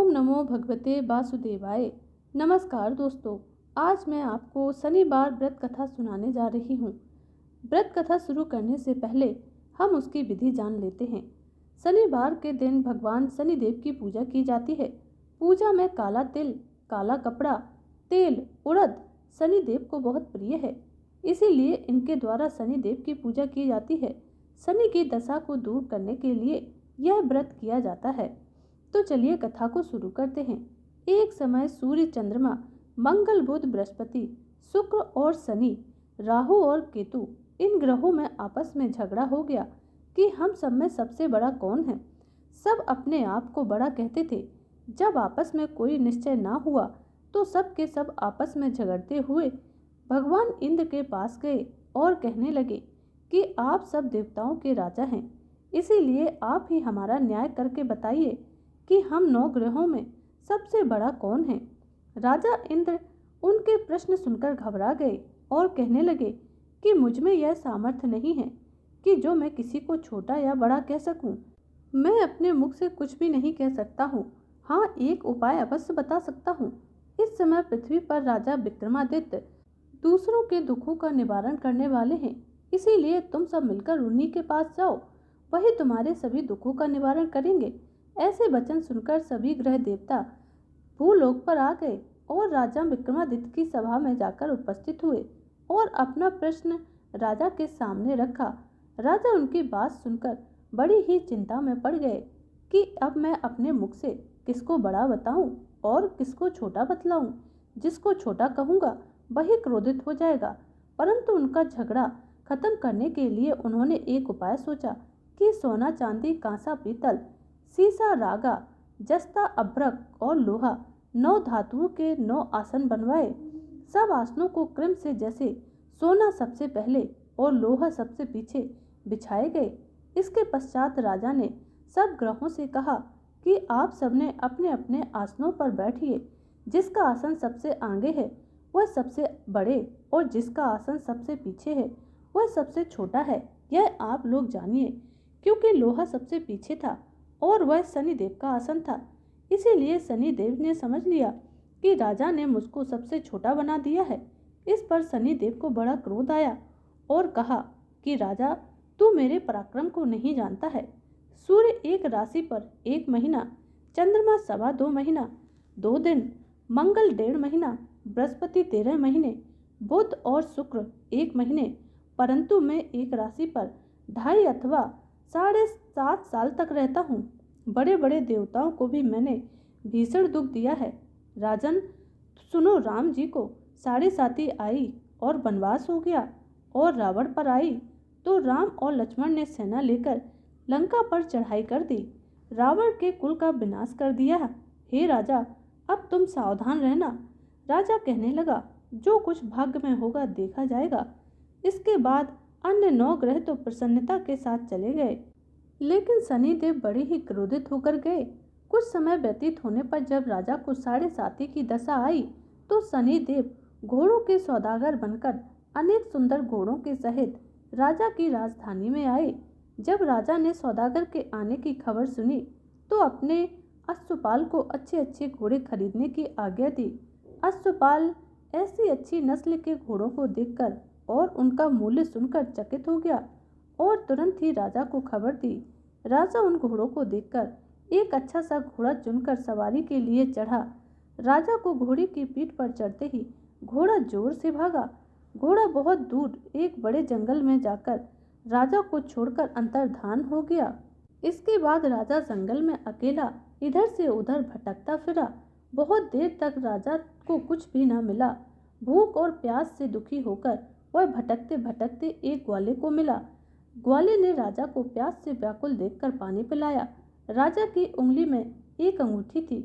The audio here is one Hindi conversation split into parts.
ओम नमो भगवते वासुदेवाय। नमस्कार दोस्तों, आज मैं आपको शनिवार व्रत कथा सुनाने जा रही हूँ। व्रत कथा शुरू करने से पहले हम उसकी विधि जान लेते हैं। शनिवार के दिन भगवान शनिदेव की पूजा की जाती है। पूजा में काला तिल, काला कपड़ा, तेल, उड़द शनिदेव को बहुत प्रिय है, इसीलिए इनके द्वारा शनिदेव की पूजा की जाती है। शनि की दशा को दूर करने के लिए यह व्रत किया जाता है। तो चलिए कथा को शुरू करते हैं। एक समय सूर्य, चंद्रमा, मंगल, बुध, बृहस्पति, शुक्र और शनि, राहु और केतु इन ग्रहों में आपस में झगड़ा हो गया कि हम सब में सबसे बड़ा कौन है। सब अपने आप को बड़ा कहते थे। जब आपस में कोई निश्चय ना हुआ तो सब के सब आपस में झगड़ते हुए भगवान इंद्र के पास गए और कहने लगे कि आप सब देवताओं के राजा हैं, इसीलिए आप ही हमारा न्याय करके बताइए कि हम 9 ग्रहों में सबसे बड़ा कौन है। राजा इंद्र उनके प्रश्न सुनकर घबरा गए और कहने लगे कि मुझ में यह सामर्थ्य नहीं है कि जो मैं किसी को छोटा या बड़ा कह सकूं। मैं अपने मुख से कुछ भी नहीं कह सकता हूँ। हाँ, एक उपाय अवश्य बता सकता हूँ। इस समय पृथ्वी पर राजा विक्रमादित्य दूसरों के दुखों का निवारण करने वाले हैं, इसीलिए तुम सब मिलकर उन्हीं के पास जाओ, वही तुम्हारे सभी दुखों का निवारण करेंगे। ऐसे वचन सुनकर सभी ग्रह देवता भूलोक पर आ गए और राजा विक्रमादित्य की सभा में जाकर उपस्थित हुए और अपना प्रश्न राजा के सामने रखा। राजा उनकी बात सुनकर बड़ी ही चिंता में पड़ गए कि अब मैं अपने मुख से किसको बड़ा बताऊं और किसको छोटा बतलाऊं। जिसको छोटा कहूंगा वही क्रोधित हो जाएगा। परंतु उनका झगड़ा खत्म करने के लिए उन्होंने एक उपाय सोचा कि सोना, चांदी, कांसा, पीतल, सीसा, रागा, जस्ता, अभ्रक और लोहा 9 धातुओं के 9 आसन बनवाए। सब आसनों को क्रम से जैसे सोना सबसे पहले और लोहा सबसे पीछे बिछाए गए। इसके पश्चात राजा ने सब ग्रहों से कहा कि आप सबने अपने अपने आसनों पर बैठिए। जिसका आसन सबसे आगे है वह सबसे बड़े और जिसका आसन सबसे पीछे है वह सबसे छोटा है। यह आप लोग जानिए। क्योंकि लोहा सबसे पीछे था और वह शनिदेव का आसन था, इसीलिए शनिदेव ने समझ लिया कि राजा ने मुझको सबसे छोटा बना दिया है। इस पर शनिदेव को बड़ा क्रोध आया और कहा कि राजा, तू मेरे पराक्रम को नहीं जानता है। सूर्य एक राशि पर 1 महीना, चंद्रमा 2.25 महीना 2 दिन, मंगल 1.5 महीना, बृहस्पति 13 महीने, बुध और शुक्र 1 महीने, परंतु मैं एक राशि पर 2.5 अथवा 7.5 साल तक रहता हूँ। बड़े बड़े देवताओं को भी मैंने भीषण दुख दिया है। राजन सुनो, राम जी को 7.5 आई और वनवास हो गया और रावण पर आई तो राम और लक्ष्मण ने सेना लेकर लंका पर चढ़ाई कर दी, रावण के कुल का विनाश कर दिया। हे राजा, अब तुम सावधान रहना। राजा कहने लगा, जो कुछ भाग्य में होगा देखा जाएगा। इसके बाद अन्य 9 ग्रह तो प्रसन्नता के साथ चले गए, लेकिन शनिदेव बड़े ही क्रोधित होकर गए। कुछ समय व्यतीत होने पर जब राजा को 7.5 की दशा आई तो शनिदेव घोड़ों के सौदागर बनकर अनेक सुंदर घोड़ों के सहित राजा की राजधानी में आए। जब राजा ने सौदागर के आने की खबर सुनी तो अपने अश्वपाल को अच्छे अच्छे घोड़े खरीदने की आज्ञा दी। अश्वपाल ऐसी अच्छी नस्ल के घोड़ों को देखकर और उनका मूल्य सुनकर चकित हो गया और तुरंत ही राजा को खबर दी। राजा उन घोड़ों को देखकर एक अच्छा सा घोड़ा चुनकर सवारी के लिए चढ़ा। राजा को घोड़े की पीठ पर चढ़ते ही घोड़ा जोर से भागा। घोड़ा बहुत दूर एक बड़े जंगल में जाकर राजा को छोड़कर अंतर्धान हो गया। इसके बाद राजा जंगल में अकेला इधर से उधर भटकता फिरा। बहुत देर तक राजा को कुछ भी न मिला। भूख और प्यास से दुखी होकर वह भटकते भटकते एक ग्वाले को मिला। ग्वाले ने राजा को प्यास से व्याकुल देखकर पानी पिलाया। राजा की उंगली में एक अंगूठी थी,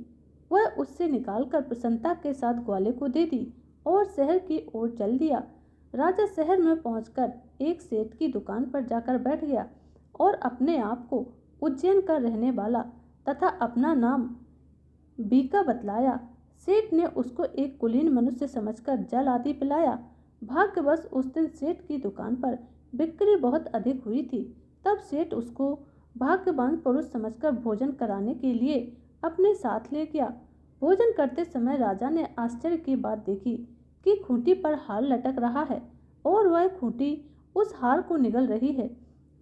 वह उससे निकालकर प्रसन्नता के साथ ग्वाले को दे दी और शहर की ओर चल दिया। राजा शहर में पहुंचकर एक सेठ की दुकान पर जाकर बैठ गया और अपने आप को उज्जैन का रहने वाला तथा अपना नाम बीका बतलाया। सेठ ने उसको एक कुलीन मनुष्य समझकर जल आदि पिलाया। भाग्यवश उस दिन सेठ की दुकान पर बिक्री बहुत अधिक हुई थी। तब सेठ उसको भाग्यवान पुरुष समझकर भोजन कराने के लिए अपने साथ ले गया। भोजन करते समय राजा ने आश्चर्य की बात देखी कि खूंटी पर हार लटक रहा है और वह खूंटी उस हार को निगल रही है।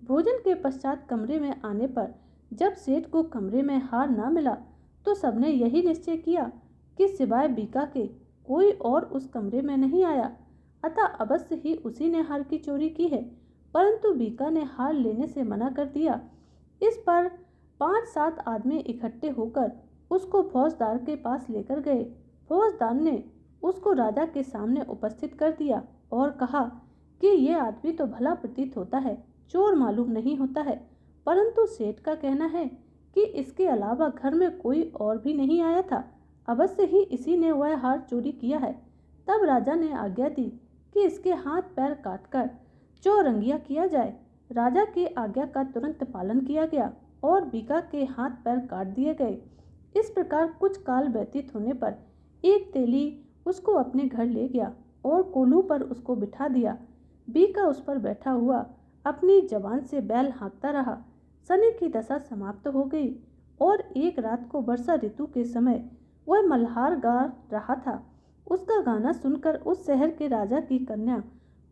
भोजन के पश्चात कमरे में आने पर जब सेठ को कमरे में हार ना मिला तो सबने यही निश्चय किया कि सिवाय बीका के कोई और उस कमरे में नहीं आया, अतः अवश्य ही उसी ने हार की चोरी की है। परंतु बीका ने हार लेने से मना कर दिया। इस पर 5-7 आदमी इकट्ठे होकर उसको फौजदार के पास लेकर गए। फौजदार ने उसको राजा के सामने उपस्थित कर दिया और कहा कि ये आदमी तो भला प्रतीत होता है, चोर मालूम नहीं होता है, परंतु सेठ का कहना है कि इसके अलावा घर में कोई और भी नहीं आया था, अवश्य ही इसी ने वह हार चोरी किया है। तब राजा ने आज्ञा दी कि इसके हाथ पैर काटकर चौरंगिया किया जाए। राजा की आज्ञा का तुरंत पालन किया गया और बीका के हाथ पैर काट दिए गए। इस प्रकार कुछ काल व्यतीत होने पर एक तेली उसको अपने घर ले गया और कोलू पर उसको बिठा दिया। बीका उस पर बैठा हुआ अपनी जबान से बैल हाँकता रहा। सनी की दशा समाप्त हो गई और एक रात को वर्षा ऋतु के समय वह मल्हार गा रहा था। उसका गाना सुनकर उस शहर के राजा की कन्या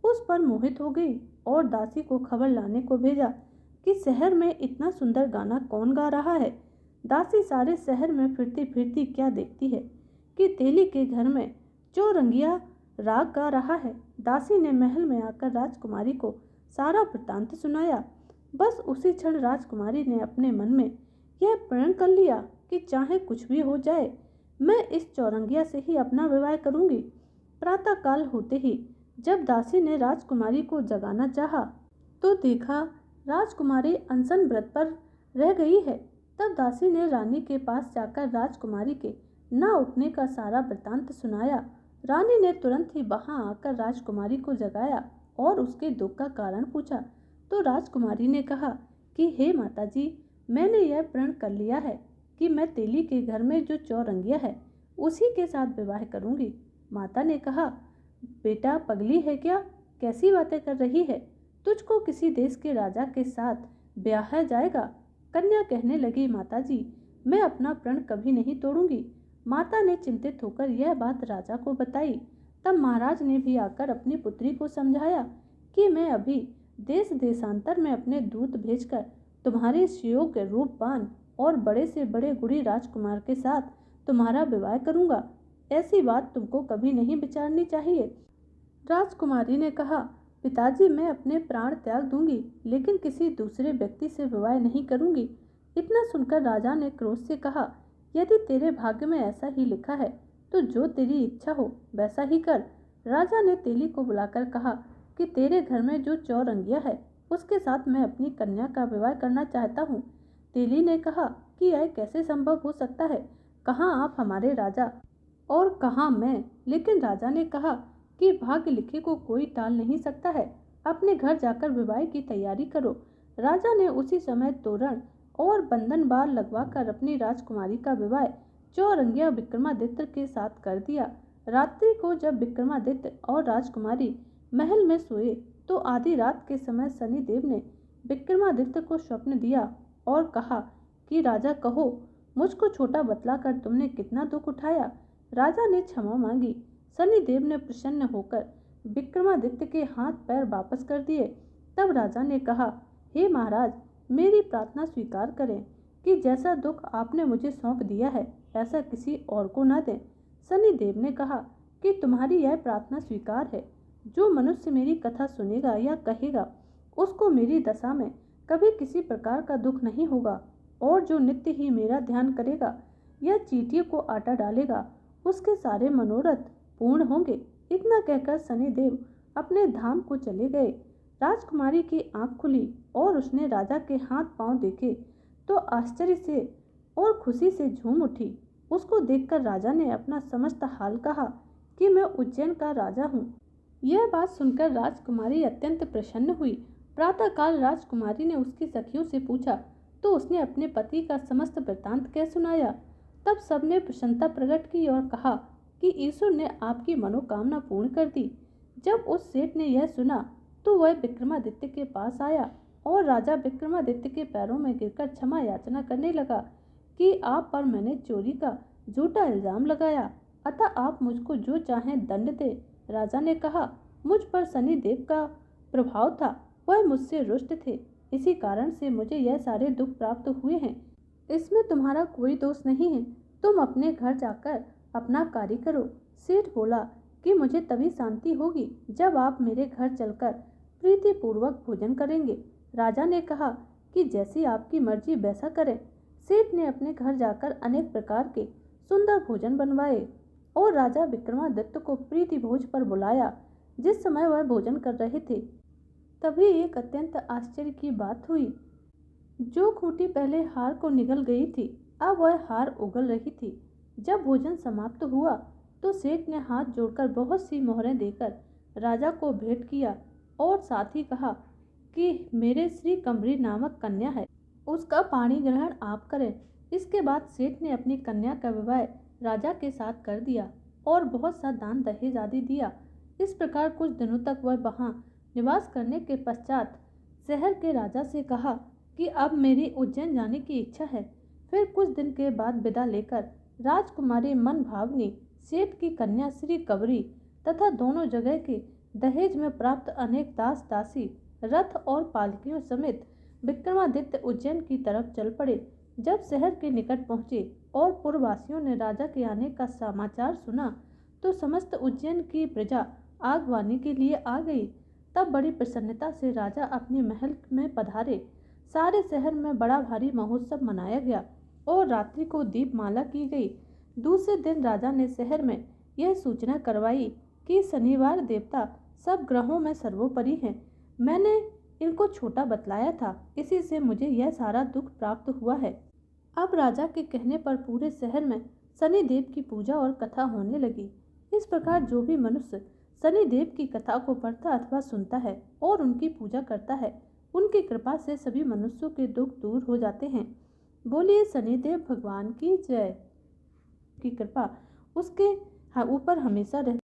उस पर मोहित हो गई और दासी को खबर लाने को भेजा कि शहर में इतना सुंदर गाना कौन गा रहा है। दासी सारे शहर में फिरती फिरती क्या देखती है कि तेली के घर में चौरंगिया राग गा रहा है। दासी ने महल में आकर राजकुमारी को सारा वृत्तांत सुनाया। बस उसी क्षण राजकुमारी ने अपने मन में यह प्रण कर लिया कि चाहे कुछ भी हो जाए, मैं इस चौरंगिया से ही अपना विवाह करूंगी। प्रातः काल होते ही जब दासी ने राजकुमारी को जगाना चाहा तो देखा राजकुमारी अनशन व्रत पर रह गई है। तब दासी ने रानी के पास जाकर राजकुमारी के न उठने का सारा वृत्तांत सुनाया। रानी ने तुरंत ही वहां आकर राजकुमारी को जगाया और उसके दुख का कारण पूछा तो राजकुमारी ने कहा कि हे माताजी, मैंने यह प्रण कर लिया है कि मैं तेली के घर में जो चौरंगिया है उसी के साथ विवाह करूंगी। माता ने कहा, बेटा पगली है क्या, कैसी बातें कर रही है, तुझको किसी देश के राजा के साथ ब्याहा जाएगा। कन्या कहने लगी, माताजी, मैं अपना प्रण कभी नहीं तोड़ूंगी। माता ने चिंतित होकर यह बात राजा को बताई। तब महाराज ने भी आकर अपनी पुत्री को समझाया कि मैं अभी देश देशांतर में अपने दूत भेजकर तुम्हारे सुयोग्य रूपवान और बड़े से बड़े गुणी राजकुमार के साथ तुम्हारा विवाह करूंगा। ऐसी बात तुमको कभी नहीं विचारनी चाहिए। राजकुमारी ने कहा, पिताजी, मैं अपने प्राण त्याग दूंगी लेकिन किसी दूसरे व्यक्ति से विवाह नहीं करूंगी। इतना सुनकर राजा ने क्रोध से कहा, यदि तेरे भाग्य में ऐसा ही लिखा है तो जो तेरी इच्छा हो वैसा ही कर। राजा ने तेली को बुलाकर कहा कि तेरे घर में जो चौरंगिया है उसके साथ मैं अपनी कन्या का विवाह करना चाहता हूँ। तेली ने कहा कि यह कैसे संभव हो सकता है, कहाँ आप हमारे राजा और कहाँ मैं। लेकिन राजा ने कहा कि भाग्य लिखे को कोई टाल नहीं सकता है, अपने घर जाकर विवाह की तैयारी करो। राजा ने उसी समय तोरण और बंधन बार लगवाकर अपनी राजकुमारी का विवाह चौरंगिया विक्रमादित्य के साथ कर दिया। रात्रि को जब विक्रमादित्य और राजकुमारी महल में सोए तो आधी रात के समय शनिदेव ने विक्रमादित्य को स्वप्न दिया और कहा कि राजा कहो, मुझको छोटा बतलाकर तुमने कितना दुख उठाया। राजा ने क्षमा मांगी। शनिदेव ने प्रसन्न होकर विक्रमादित्य के हाथ पैर वापस कर दिए। तब राजा ने कहा, हे महाराज, मेरी प्रार्थना स्वीकार करें कि जैसा दुख आपने मुझे सौंप दिया है ऐसा किसी और को न दें। शनिदेव ने कहा कि तुम्हारी यह प्रार्थना स्वीकार है। जो मनुष्य मेरी कथा सुनेगा या कहेगा उसको मेरी दशा में कभी किसी प्रकार का दुख नहीं होगा और जो नित्य ही मेरा ध्यान करेगा या चींटियों को आटा डालेगा उसके सारे मनोरथ पूर्ण होंगे। इतना कहकर शनिदेव अपने धाम को चले गए। राजकुमारी की आंख खुली और उसने राजा के हाथ पांव देखे तो आश्चर्य से और खुशी से झूम उठी। उसको देखकर राजा ने अपना समस्त हाल कहा कि मैं उज्जैन का राजा हूँ। यह बात सुनकर राजकुमारी अत्यंत प्रसन्न हुई। प्रातःकाल राजकुमारी ने उसकी सखियों से पूछा तो उसने अपने पति का समस्त वृत्तांत कह सुनाया। तब सबने प्रसन्नता प्रकट की और कहा कि ईश्वर ने आपकी मनोकामना पूर्ण कर दी। जब उस सेठ ने यह सुना तो वह विक्रमादित्य के पास आया और राजा विक्रमादित्य के पैरों में गिरकर क्षमा याचना करने लगा कि आप पर मैंने चोरी का झूठा इल्जाम लगाया, अतः आप मुझको जो चाहें दंड दे। राजा ने कहा, मुझ पर शनिदेव का प्रभाव था, वह मुझसे रुष्ट थे, इसी कारण से मुझे यह सारे दुख प्राप्त हुए हैं। इसमें तुम्हारा कोई दोष नहीं है, तुम अपने घर जाकर अपना कार्य करो। सेठ बोला कि मुझे तभी शांति होगी जब आप मेरे घर चलकर प्रीतिपूर्वक भोजन करेंगे। राजा ने कहा कि जैसी आपकी मर्जी वैसा करें। सेठ ने अपने घर जाकर अनेक प्रकार के सुंदर भोजन बनवाए और राजा विक्रमादित्य को प्रीति भोज पर बुलाया। जिस समय वह भोजन कर रहे थे, तभी एक अत्यंत आश्चर्य की बात हुई। जो खूंटी पहले हार को निगल गई थी, अब वह हार उगल रही थी। जब भोजन समाप्त हुआ तो सेठ ने हाथ जोड़कर बहुत सी मोहरें देकर राजा को भेंट किया और साथ ही कहा कि मेरे श्री कमरी नामक कन्या है, उसका पाणी ग्रहण आप करें। इसके बाद सेठ ने अपनी कन्या का विवाह राजा के साथ कर दिया और बहुत सा दान दहेज आदि दिया। इस प्रकार कुछ दिनों तक वह वहाँ निवास करने के पश्चात शहर के राजा से कहा कि अब मेरी उज्जैन जाने की इच्छा है। फिर कुछ दिन के बाद विदा लेकर राजकुमारी मन भावनी, सेठ की कन्या श्री कवरी तथा दोनों जगह के दहेज में प्राप्त अनेक दास दासी, रथ और पालकियों समेत विक्रमादित्य उज्जैन की तरफ चल पड़े। जब शहर के निकट पहुँचे और पुरवासियों ने राजा के आने का समाचार सुना तो समस्त उज्जैन की प्रजा आगवानी के लिए आ गई। तब बड़ी प्रसन्नता से राजा अपने महल में पधारे। सारे शहर में बड़ा भारी महोत्सव मनाया गया और रात्रि को दीपमाला की गई। दूसरे दिन राजा ने शहर में यह सूचना करवाई कि शनिवार देवता सब ग्रहों में सर्वोपरि हैं। मैंने इनको छोटा बतलाया था, इसी से मुझे यह सारा दुख प्राप्त हुआ है। अब राजा के कहने पर पूरे शहर में शनिदेव की पूजा और कथा होने लगी। इस प्रकार जो भी मनुष्य शनिदेव की कथा को पढ़ता अथवा सुनता है और उनकी पूजा करता है, उनकी कृपा से सभी मनुष्यों के दुख दूर हो जाते हैं। बोलिए शनिदेव भगवान की जय। की कृपा उसके ऊपर हमेशा रहती